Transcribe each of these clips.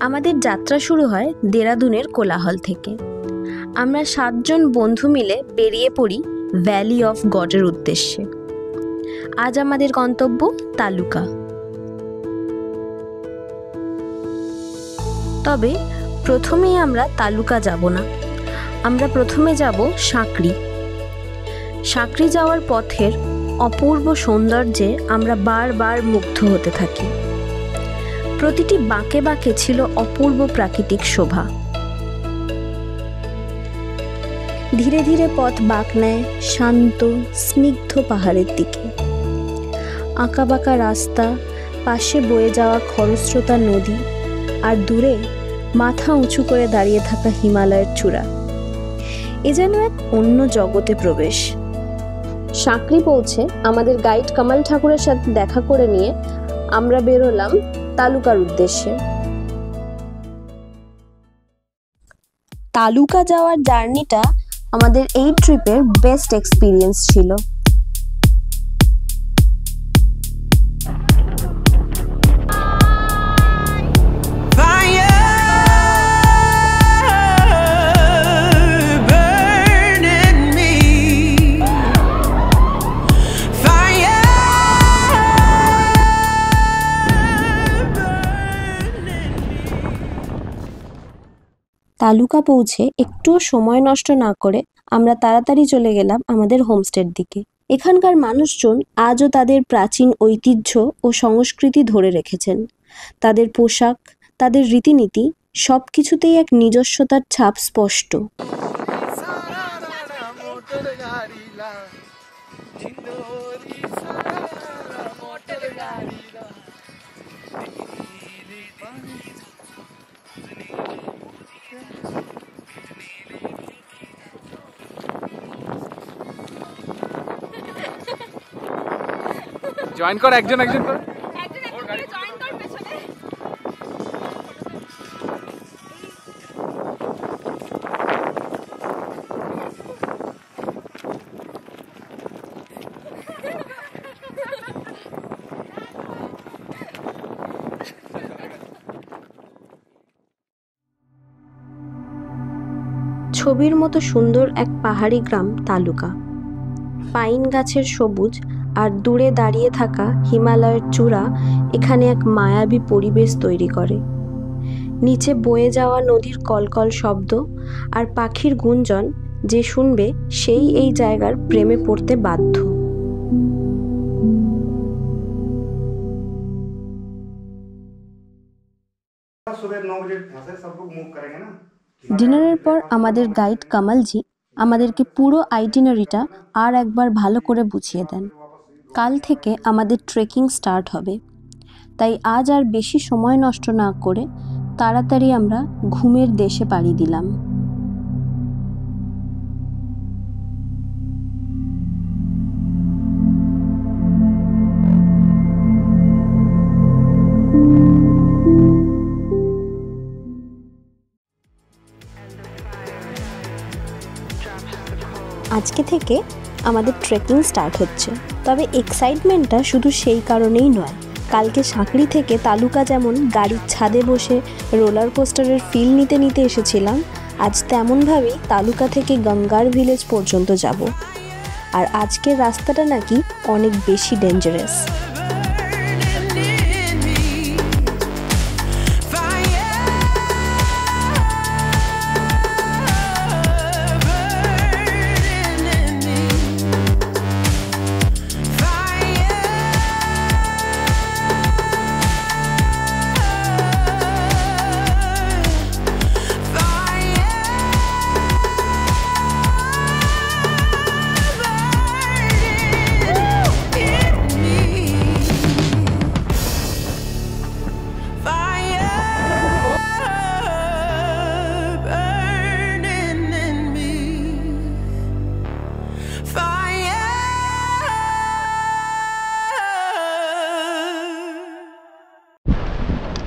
আমাদের যাত্রা শুরু হয় দেরাদুনের কোলাহল থেকে। আমরা 7 জন বন্ধু মিলে বেরিয়ে পড়ি ভ্যালি অফ গডের উদ্দেশ্যে। আজ আমাদের গন্তব্য তালুকা। তবে প্রথমেই আমরা তালুকা যাব না, আমরা প্রথমে যাব সাঁকড়ি। সাঁকড়ি যাওয়ার পথের অপূর্ব সৌন্দর্যে আমরা বারবার মুগ্ধ হতে থাকি। প্রতিটি বাঁকে বাঁকে ছিল অপূর্ব প্রাকৃতিক শোভা। ধীরে ধীরে পথ বাঁক নেয় শান্ত স্নিগ্ধ পাহাড়ের দিকে। আঁকাবাঁকা রাস্তা, পাশে বয়ে যাওয়া খরস্রোতা নদী, আর দূরে মাথা উঁচু করে দাঁড়িয়ে থাকা হিমালয়ের চূড়া। এ যেন এক অন্য জগতে প্রবেশ। সাঁকড়ি পৌঁছে আমাদের গাইড কামাল ঠাকুরের সাথে দেখা করে নিয়ে আমরা বেরোলাম তালুকার উদ্দেশ্যে। তালুকা যাওয়ার জার্নিটা আমাদের এই ট্রিপের বেস্ট এক্সপিরিয়েন্স ছিল। তালুকা পৌঁছে একটুও সময় নষ্ট না করে আমরা তাড়াতাড়ি চলে গেলাম আমাদের হোমস্টের দিকে। এখানকার মানুষজন আজও তাদের প্রাচীন ঐতিহ্য ও সংস্কৃতি ধরে রেখেছেন। তাদের পোশাক, তাদের রীতিনীতি সব কিছুতেই এক নিজস্বতার ছাপ স্পষ্ট। জয়েন কর, একজন একজন কর। জয়েন কর পেছনে। ছবির মতো সুন্দর এক পাহাড়ি গ্রাম তালুকা। পাইন গাছের সবুজ আর দূরে দাঁড়িয়ে থাকা হিমালয়ের চূড়া এখানে এক মায়াবী পরিবেশ তৈরি করে। নিচে বয়ে যাওয়া নদীর কলকল শব্দ আর পাখির গুঞ্জন যে শুনবে সেই এই জায়গার প্রেমে পড়তে বাধ্য। ডিনারের পর আমাদের গাইড কামালজি আমাদেরকে পুরো আইটিনারিটা আর একবার ভালো করে বুঝিয়ে দেন। কাল থেকে আমাদের ট্রেকিং স্টার্ট হবে, তাই আজ আর বেশি সময় নষ্ট না করে তাড়াতাড়ি আমরা ঘুমের দেশে পাড়ি দিলাম। আজকে থেকে আমাদের ট্রেকিং স্টার্ট হচ্ছে, তবে এক্সাইটমেন্টটা শুধু সেই কারণেই নয়। কালকে সাঁকড়ি থেকে তালুকা যেমন গাড়ির ছাদে বসে রোলার কোস্টারের ফিল নিতে নিতে এসেছিলাম, আজ তেমনভাবেই তালুকা থেকে গঙ্গার ভিলেজ পর্যন্ত যাব। আর আজকের রাস্তাটা নাকি অনেক বেশি dangerous.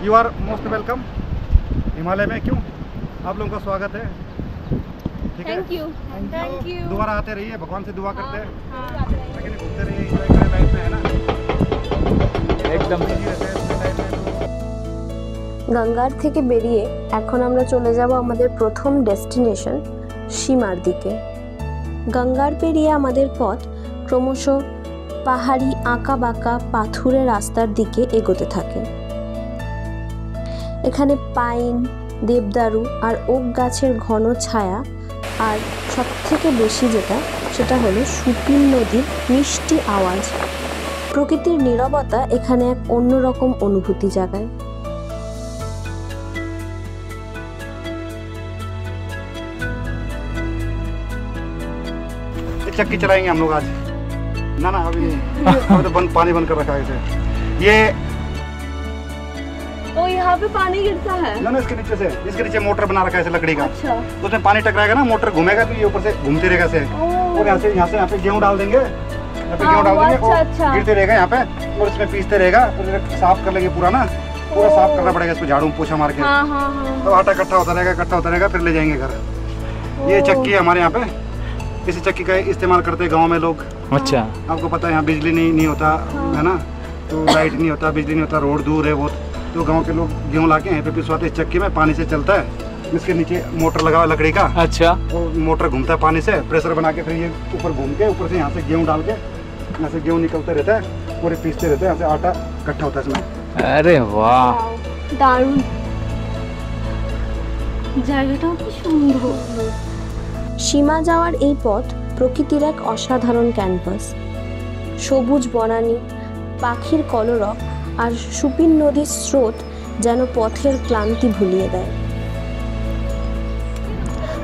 You are most welcome. Himalaya में क्यों आप लोगों का स्वागत है। ठीक है, थैंक यू। दोबारा आते रहिए, भगवान से दुआ करते हैं, लेकिन घूमते रहिए, एंजॉय करें लाइफ में, है ना। एकदम গঙ্গার থেকে বেরিয়ে এখন আমরা চলে যাব আমাদের প্রথম ডেস্টিনেশন সীমার দিকে। গঙ্গার পেরিয়ে আমাদের পথ ক্রমশ পাহাড়ি আঁকা বাঁকা পাথুরে রাস্তার দিকে এগোতে থাকে। এখানে পাইন, দেবদারু আর ওক গাছের ঘন ছায়া, আর সবথেকে বেশি সেটা হলো সুপিন নদীর মিষ্টি আওয়াজ। প্রকৃতির নীরবতা এখানে এক অন্যরকম অনুভূতি জাগায়। चक्की चलाएंगे हम लोग आज। ना अभी नहीं, अभी तो पानी बंद कर रखा है इसे। ये ओ यहाँ पे पानी गिरता है? ना इसके नीचे मोटर बना रखा है लकड़ी का। अच्छा। तो उसमें पानी टकराएगा ना, मोटर घूमेगा तो ये ऊपर से घूमते रहेगा से। और यहाँ पे गेहूँ डाल देंगे, यहाँ पे गेहूँ डाल देंगे और गिरते रहेगा यहाँ पे, और इसमें पीसते रहेगा। तो साफ कर लेंगे पूरा ना, पूरा साफ करना पड़ेगा इसको झाड़ू पोछा मार के। तो आटा इकट्ठा होता रहेगा, फिर ले जाएंगे घर। ये चक्की है हमारे यहाँ पे, इसी चक्की का इस्तेमाल करते हैं गाँव में लोग। अच्छा, आपको पता है यहाँ बिजली नहीं होता है ना, तो लाइट नहीं होता, बिजली नहीं होता, रोड दूर है बहुत, तो गांव के लोग गेहूँ लाके यहाँ पे पिसवाते हैं चक्की में, पानी से चलता है। इसके नीचे मोटर लगा हुआ लकड़ी का। अच्छा। वो मोटर घूमता है पानी से, प्रेशर बना के फिर ये ऊपर घूम के ऊपर से यहाँ से गेहूँ डाल के, यहाँ से गेहूँ निकलते रहता है, पूरे पीसते रहते हैं, यहाँ से आटा इकट्ठा होता है इसमें। अरे वाह, দারুণ জায়গাটাও কি সুন্দর। সীমা যাওয়ার এই পথ প্রকৃতির এক অসাধারণ ক্যানভাস। সবুজ বনানী, পাখির কলরব আর সুপিন নদীর স্রোত যেন পথের ক্লান্তি ভুলিয়ে দেয়।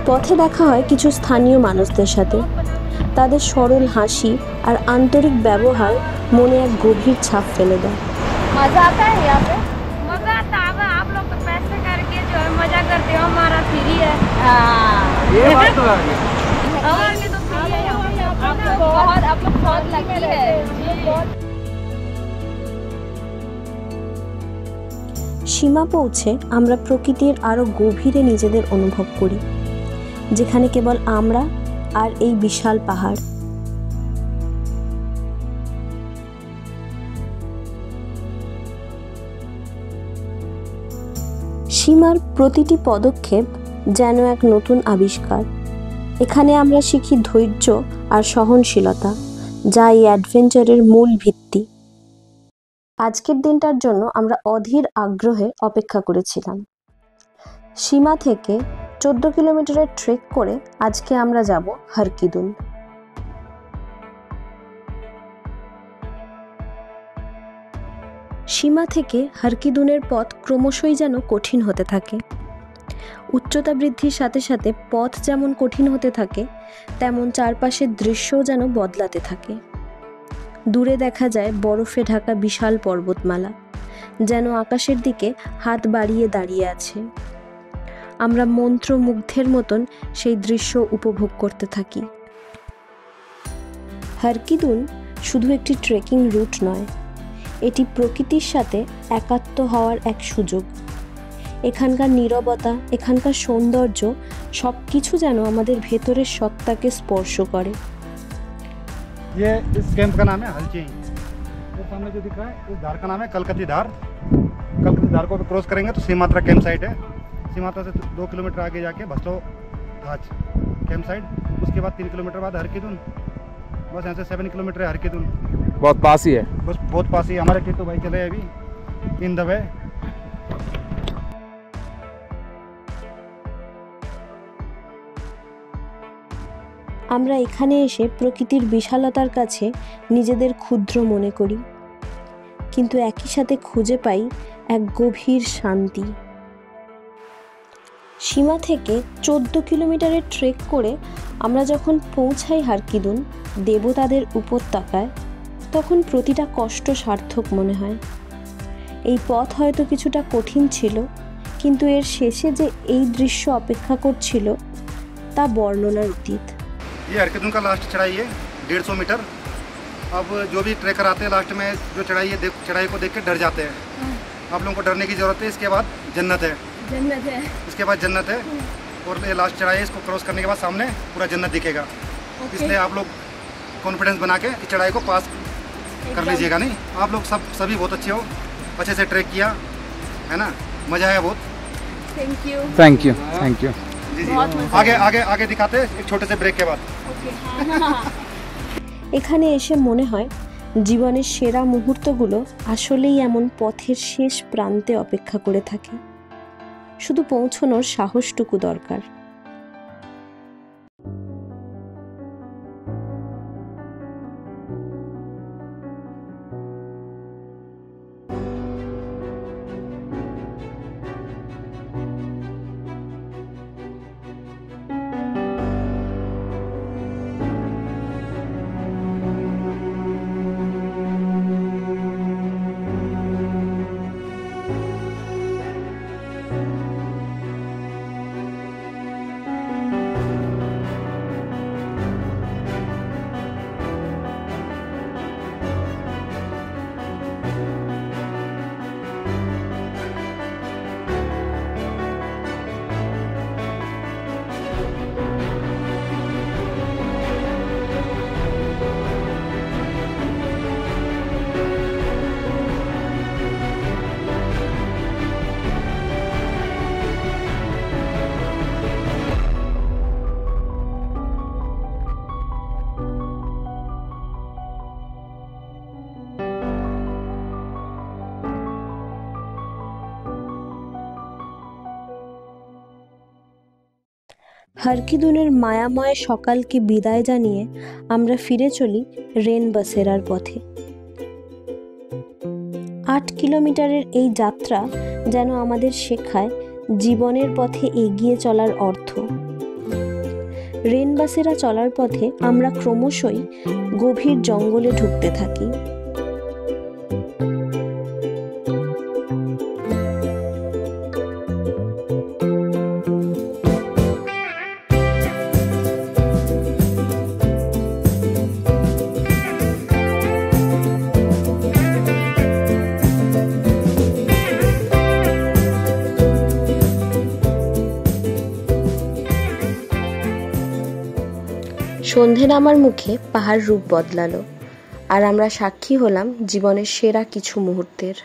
পথে দেখা হয় কিছু স্থানীয় মানুষদের সাথে। তাদের সরল হাসি আর আন্তরিক ব্যবহার মনে এক গভীর ছাপ ফেলে দেয়। मजा आता है यहाँ पे? मजा आता है। आप लोग तो पैसे करके जो है मजा करते हो, हमारा फ्री है। ये बात तो है। हमारे लिए तो फ्री है यहाँ पे। आप लोग बहुत लकी है। সীমা পৌঁছে আমরা প্রকৃতির আরো গভীরে নিজেদের অনুভব করি, যেখানে কেবল আমরা আর এই বিশাল পাহাড়। সীমার প্রতিটি পদক্ষেপ যেন এক নতুন আবিষ্কার। এখানে আমরা শিখি ধৈর্য আর সহনশীলতা, যা এই অ্যাডভেঞ্চারের মূল ভিত্তি। আজকের দিনটার জন্য আমরা অধীর আগ্রহে অপেক্ষা করেছিলাম। সীমা থেকে 14 কিলোমিটারের ট্রেক করে আজকে আমরা যাব হারকিদুন। সীমা থেকে হারকিদুনের পথ ক্রমশই যেন কঠিন হতে থাকে। উচ্চতা বৃদ্ধির সাথে সাথে পথ যেমন কঠিন হতে থাকে, তেমন চারপাশের দৃশ্যও যেন বদলাতে থাকে। দূরে দেখা যায় বরফে ঢাকা বিশাল পর্বতমালা, যেন আকাশের দিকে হাত বাড়িয়ে দাঁড়িয়ে আছে। আমরা মন্ত্রমুগ্ধের মতন সেই দৃশ্য উপভোগ করতে থাকি। হারকিদুন শুধু একটি ট্রেকিং রুট নয়, এটি প্রকৃতির সাথে একাত্ম হওয়ার এক সুযোগ। এখানকার নীরবতা, এখানকার সৌন্দর্য সবকিছু যেন আমাদের ভেতরের সত্তাকে স্পর্শ করে। ये इस कैंप का नाम है हलचेई। वो सामने जो दिख रहा है इस धार का नाम है कलकत्ती धार। कलकत्ती धार को क्रॉस करेंगे तो सीमात्रा कैंप साइट है। सीमात्रा से 2 किलोमीटर आगे जाके भसलो धाज कैंप साइट। उसके बाद 3 किलोमीटर बाद हरकिदुन। बस यहाँ से 7 किलोमीटर है हरकिदुन। बहुत पास ही है। बस बहुत पास ही। हमारे किट्टू भाई चले अभी इन द वे। আমরা এখানে এসে প্রকৃতির বিশালতার কাছে নিজেদের ক্ষুদ্র মনে করি, কিন্তু একই সাথে খুঁজে পাই এক গভীর শান্তি। সীমা থেকে 14 কিলোমিটারের ট্রেক করে আমরা যখন পৌঁছাই হারকিদুন দেবতাদের উপত্যকায়, তখন প্রতিটা কষ্ট সার্থক মনে হয়। এই পথ হয়তো কিছুটা কঠিন ছিল, কিন্তু এর শেষে যে এই দৃশ্য অপেক্ষা করছিল তা বর্ণনার অতীত। ये हरकिदुन का लास्ट चढ़ाई है 150 मीटर। अब जो भी ट्रैकर आते हैं लास्ट में जो चढ़ाई है चढ़ाई को देख के डर जाते हैं। आप लोगों को डरने की ज़रूरत है। इसके बाद जन्नत है। इसके बाद जन्नत है और ये लास्ट चढ़ाई है। इसको क्रॉस करने के बाद सामने पूरा जन्नत दिखेगा। इसलिए आप लोग कॉन्फिडेंस बना के इस चढ़ाई को पास कर लीजिएगा। नहीं, आप लोग सभी बहुत अच्छे हो, अच्छे से ट्रैक किया है ना। मजा आया बहुत। Thank you. Thank you thank you. जी जी बहुत मजा आगे आगे आगे दिखाते हैं एक छोटे से ब्रेक के बाद। এখানে এসে মনে হয় জীবনের সেরা মুহূর্তগুলো আসলেই এমন পথের শেষ প্রান্তে অপেক্ষা করে থাকে, শুধু পৌঁছানোর সাহসটুকু দরকার। হারকিদুনের মায়াময় সকালকে বিদায় জানিয়ে আমরা ফিরে চলি রেন বাসেরার পথে। 8 কিলোমিটারের এই যাত্রা যেন আমাদের শেখায় জীবনের পথে এগিয়ে চলার অর্থ। রেন বাসেরা চলার পথে আমরা ক্রমশই গভীর জঙ্গলে ঢুকতে থাকি। সন্ধে নামার মুখে পাহাড় রূপ বদলালো, আর আমরা সাক্ষী হলাম জীবনের সেরা কিছু মুহূর্তের।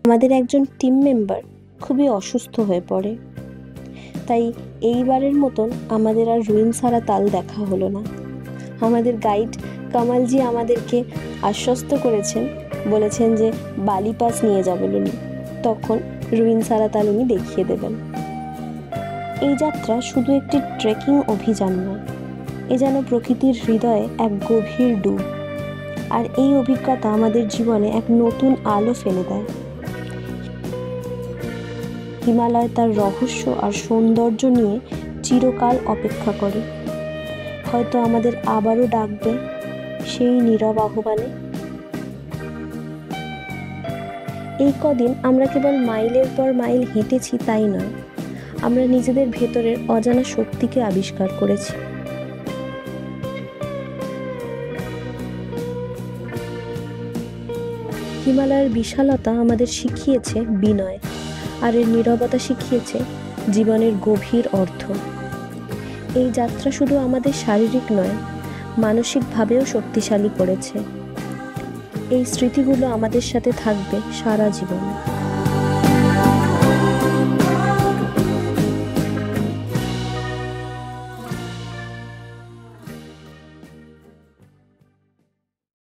আমাদের একজন টিম মেম্বার খুবই অসুস্থ হয়ে পড়ে, তাই এইবারের মতন আমাদের আর রুইনসারা তাল দেখা হলো না। আমাদের গাইড কামালজি আমাদেরকে আশ্বস্ত করেছেন, বলেছেন যে বালিপাস নিয়ে যাবেন উনি, তখন রুইনসারা তাল উনি দেখিয়ে দেবেন। এই যাত্রা শুধু একটি ট্রেকিং অভিযান নয়, এ যেন প্রকৃতির হৃদয়ে এক গভীর ডুব, আর এই অভিজ্ঞতা আমাদের জীবনে এক নতুন আলো ফেলে দেয়। হিমালয় তার রহস্য আর সৌন্দর্য নিয়ে চিরকাল অপেক্ষা করে, হয়তো আমাদের আবারও ডাকবে সেই নীরব আহ্বানে। এই কদিন আমরা কেবল মাইলের পর মাইল হেঁটেছি তাই নয়, আমরা নিজেদের ভেতরের অজানা শক্তিকে আবিষ্কার করেছি। হিমালয়ের বিশালতা আমাদের শিখিয়েছে বিনয়, আর এর নীরবতা শিখিয়েছে জীবনের গভীর অর্থ। এই যাত্রা শুধু আমাদের শারীরিক নয়, মানসিকভাবেও শক্তিশালী করেছে। এই স্মৃতিগুলো আমাদের সাথে থাকবে সারা জীবন।